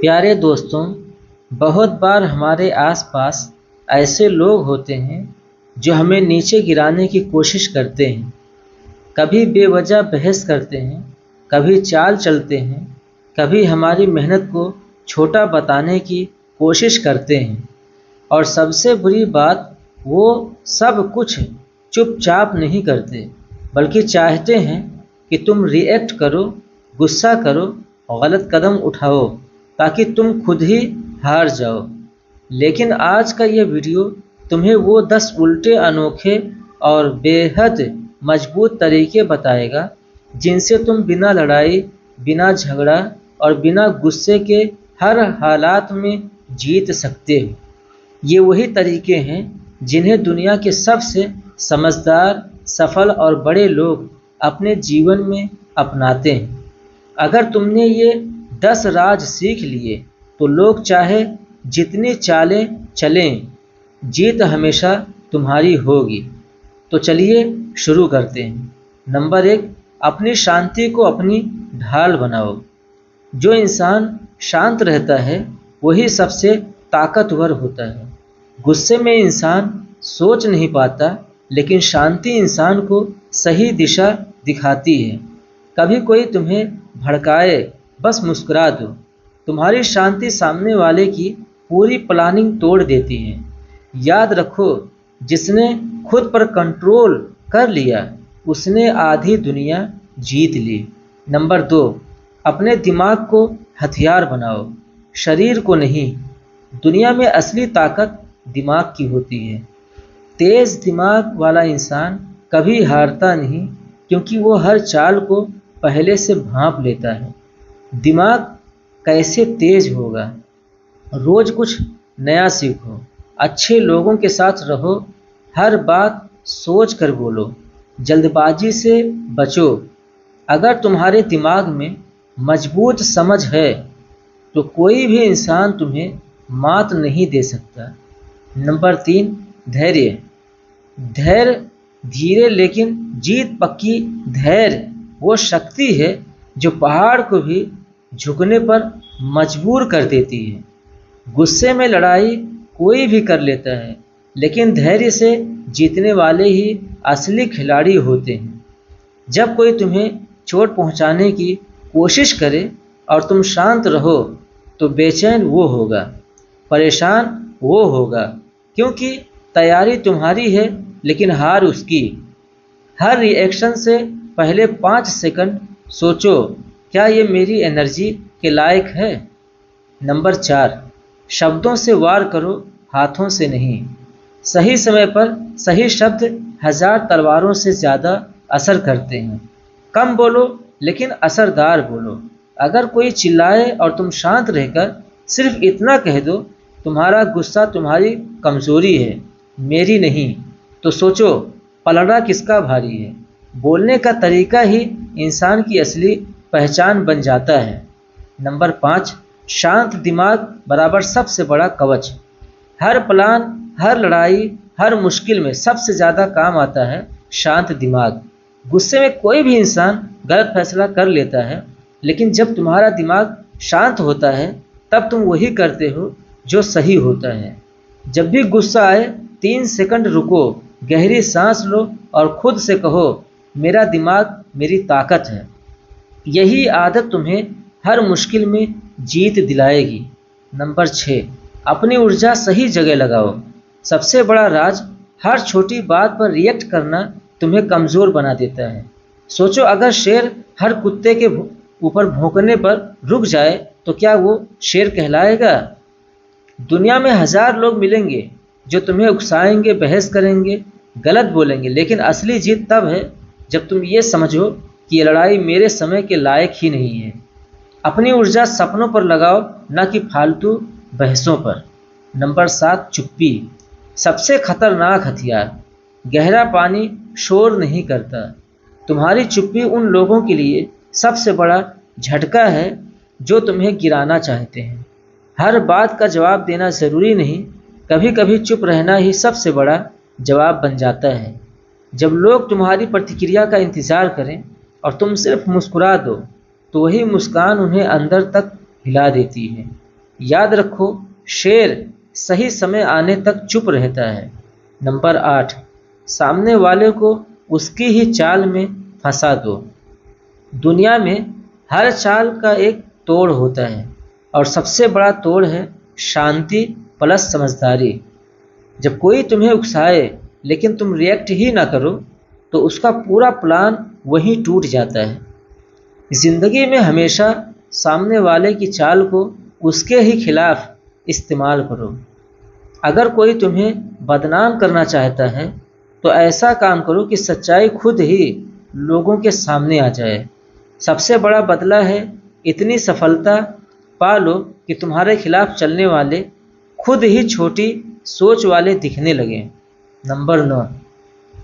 प्यारे दोस्तों, बहुत बार हमारे आसपास ऐसे लोग होते हैं जो हमें नीचे गिराने की कोशिश करते हैं। कभी बेवजह बहस करते हैं, कभी चाल चलते हैं, कभी हमारी मेहनत को छोटा बताने की कोशिश करते हैं। और सबसे बुरी बात, वो सब कुछ चुपचाप नहीं करते, बल्कि चाहते हैं कि तुम रिएक्ट करो, गुस्सा करो और गलत कदम उठाओ ताकि तुम खुद ही हार जाओ। लेकिन आज का ये वीडियो तुम्हें वो 10 उल्टे अनोखे और बेहद मजबूत तरीके बताएगा जिनसे तुम बिना लड़ाई, बिना झगड़ा और बिना गुस्से के हर हालात में जीत सकते हो। ये वही तरीके हैं जिन्हें दुनिया के सबसे समझदार, सफल और बड़े लोग अपने जीवन में अपनाते हैं। अगर तुमने ये 10 राज सीख लिए तो लोग चाहे जितनी चालें चलें, जीत हमेशा तुम्हारी होगी। तो चलिए शुरू करते हैं। नंबर 1, अपनी शांति को अपनी ढाल बनाओ। जो इंसान शांत रहता है वही सबसे ताकतवर होता है। गुस्से में इंसान सोच नहीं पाता, लेकिन शांति इंसान को सही दिशा दिखाती है। कभी कोई तुम्हें भड़काए, बस मुस्कुरा दो। तुम्हारी शांति सामने वाले की पूरी प्लानिंग तोड़ देती है। याद रखो, जिसने खुद पर कंट्रोल कर लिया उसने आधी दुनिया जीत ली। नंबर 2, अपने दिमाग को हथियार बनाओ, शरीर को नहीं। दुनिया में असली ताकत दिमाग की होती है। तेज दिमाग वाला इंसान कभी हारता नहीं, क्योंकि वो हर चाल को पहले से भांप लेता है। दिमाग कैसे तेज होगा? रोज कुछ नया सीखो, अच्छे लोगों के साथ रहो, हर बात सोच कर बोलो, जल्दबाजी से बचो। अगर तुम्हारे दिमाग में मजबूत समझ है तो कोई भी इंसान तुम्हें मात नहीं दे सकता। नंबर 3, धैर्य। धैर्य धीरे लेकिन जीत पक्की। धैर्य वो शक्ति है जो पहाड़ को भी झुकने पर मजबूर कर देती है। गुस्से में लड़ाई कोई भी कर लेता है, लेकिन धैर्य से जीतने वाले ही असली खिलाड़ी होते हैं। जब कोई तुम्हें चोट पहुंचाने की कोशिश करे और तुम शांत रहो तो बेचैन वो होगा, परेशान वो होगा, क्योंकि तैयारी तुम्हारी है लेकिन हार उसकी। हर रिएक्शन से पहले 5 सेकंड सोचो, क्या ये मेरी एनर्जी के लायक है? नंबर 4, शब्दों से वार करो, हाथों से नहीं। सही समय पर सही शब्द 1000 तलवारों से ज़्यादा असर करते हैं। कम बोलो लेकिन असरदार बोलो। अगर कोई चिल्लाए और तुम शांत रहकर सिर्फ इतना कह दो, तुम्हारा गुस्सा तुम्हारी कमजोरी है, मेरी नहीं, तो सोचो पलड़ा किसका भारी है। बोलने का तरीका ही इंसान की असली पहचान बन जाता है। नंबर 5, शांत दिमाग बराबर सबसे बड़ा कवच। हर प्लान, हर लड़ाई, हर मुश्किल में सबसे ज़्यादा काम आता है शांत दिमाग। गुस्से में कोई भी इंसान गलत फैसला कर लेता है, लेकिन जब तुम्हारा दिमाग शांत होता है तब तुम वही करते हो जो सही होता है। जब भी गुस्सा आए 3 सेकंड रुको, गहरी सांस लो और खुद से कहो, मेरा दिमाग मेरी ताकत है। यही आदत तुम्हें हर मुश्किल में जीत दिलाएगी। नंबर 6, अपनी ऊर्जा सही जगह लगाओ। सबसे बड़ा राज, हर छोटी बात पर रिएक्ट करना तुम्हें कमज़ोर बना देता है। सोचो, अगर शेर हर कुत्ते के ऊपर भौंकने पर रुक जाए तो क्या वो शेर कहलाएगा? दुनिया में 1000 लोग मिलेंगे जो तुम्हें उकसाएंगे, बहस करेंगे, गलत बोलेंगे, लेकिन असली जीत तब है जब तुम ये समझो कि ये लड़ाई मेरे समय के लायक ही नहीं है। अपनी ऊर्जा सपनों पर लगाओ, ना कि फालतू बहसों पर। नंबर 7, चुप्पी। सबसे खतरनाक हथियार। गहरा पानी शोर नहीं करता। तुम्हारी चुप्पी उन लोगों के लिए सबसे बड़ा झटका है जो तुम्हें गिराना चाहते हैं। हर बात का जवाब देना ज़रूरी नहीं, कभी कभी चुप रहना ही सबसे बड़ा जवाब बन जाता है। जब लोग तुम्हारी प्रतिक्रिया का इंतज़ार करें और तुम सिर्फ मुस्कुरा दो, तो वही मुस्कान उन्हें अंदर तक हिला देती है। याद रखो, शेर सही समय आने तक चुप रहता है। नंबर 8, सामने वाले को उसकी ही चाल में फंसा दो। दुनिया में हर चाल का एक तोड़ होता है और सबसे बड़ा तोड़ है शांति प्लस समझदारी। जब कोई तुम्हें उकसाए लेकिन तुम रिएक्ट ही ना करो तो उसका पूरा प्लान वहीं टूट जाता है। जिंदगी में हमेशा सामने वाले की चाल को उसके ही खिलाफ इस्तेमाल करो। अगर कोई तुम्हें बदनाम करना चाहता है तो ऐसा काम करो कि सच्चाई खुद ही लोगों के सामने आ जाए। सबसे बड़ा बदला है इतनी सफलता पा लो कि तुम्हारे खिलाफ चलने वाले खुद ही छोटी सोच वाले दिखने लगे। नंबर 9,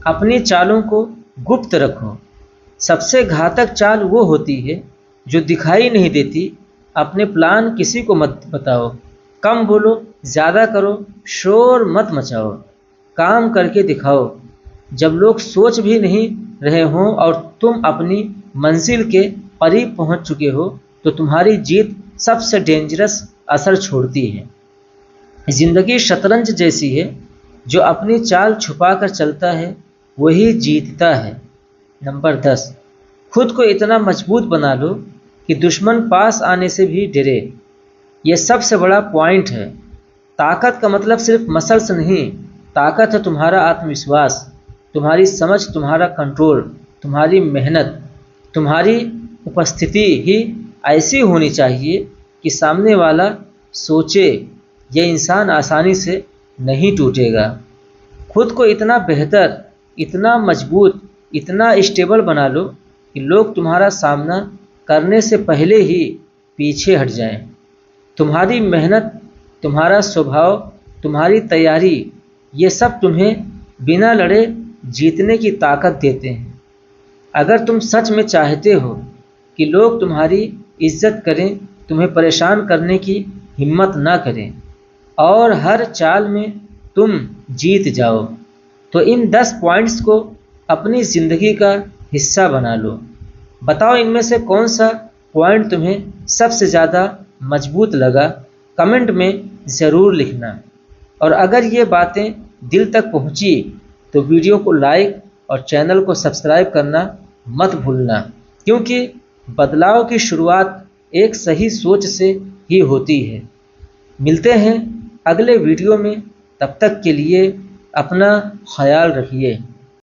अपनी चालों को गुप्त रखो। सबसे घातक चाल वो होती है जो दिखाई नहीं देती। अपने प्लान किसी को मत बताओ, कम बोलो, ज़्यादा करो, शोर मत मचाओ, काम करके दिखाओ। जब लोग सोच भी नहीं रहे हों और तुम अपनी मंजिल के करीब पहुंच चुके हो तो तुम्हारी जीत सबसे डेंजरस असर छोड़ती है। जिंदगी शतरंज जैसी है, जो अपनी चाल छुपा कर चलता है वही जीतता है। नंबर 10, खुद को इतना मजबूत बना लो कि दुश्मन पास आने से भी डरे। यह सबसे बड़ा पॉइंट है। ताकत का मतलब सिर्फ मसल्स नहीं, ताकत है तुम्हारा आत्मविश्वास, तुम्हारी समझ, तुम्हारा कंट्रोल, तुम्हारी मेहनत। तुम्हारी उपस्थिति ही ऐसी होनी चाहिए कि सामने वाला सोचे यह इंसान आसानी से नहीं टूटेगा। खुद को इतना बेहतर, इतना मजबूत, इतना स्टेबल बना लो कि लोग तुम्हारा सामना करने से पहले ही पीछे हट जाएं। तुम्हारी मेहनत, तुम्हारा स्वभाव, तुम्हारी तैयारी, ये सब तुम्हें बिना लड़े जीतने की ताकत देते हैं। अगर तुम सच में चाहते हो कि लोग तुम्हारी इज्जत करें, तुम्हें परेशान करने की हिम्मत ना करें और हर चाल में तुम जीत जाओ, तो इन 10 पॉइंट्स को अपनी ज़िंदगी का हिस्सा बना लो। बताओ इनमें से कौन सा पॉइंट तुम्हें सबसे ज़्यादा मजबूत लगा, कमेंट में ज़रूर लिखना। और अगर ये बातें दिल तक पहुँची तो वीडियो को लाइक और चैनल को सब्सक्राइब करना मत भूलना, क्योंकि बदलाव की शुरुआत एक सही सोच से ही होती है। मिलते हैं अगले वीडियो में, तब तक के लिए अपना ख्याल रखिए।